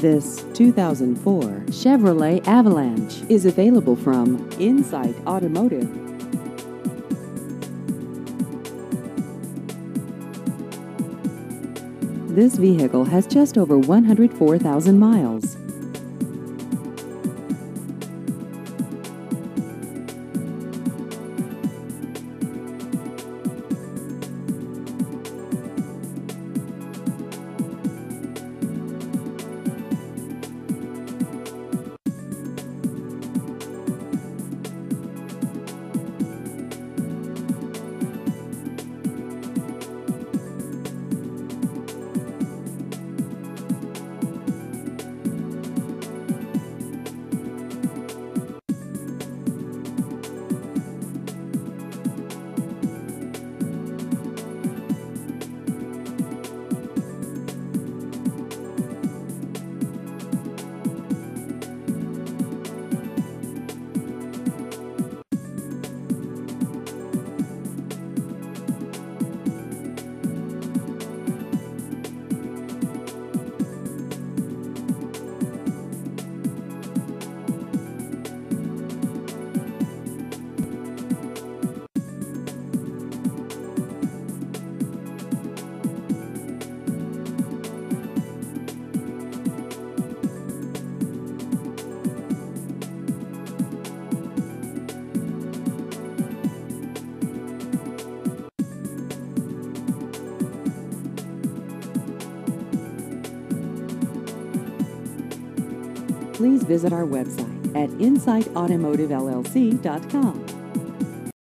This 2004 Chevrolet Avalanche is available from Insight Automotive. This vehicle has just over 104,000 miles. Please visit our website at insightautomotivellc.com.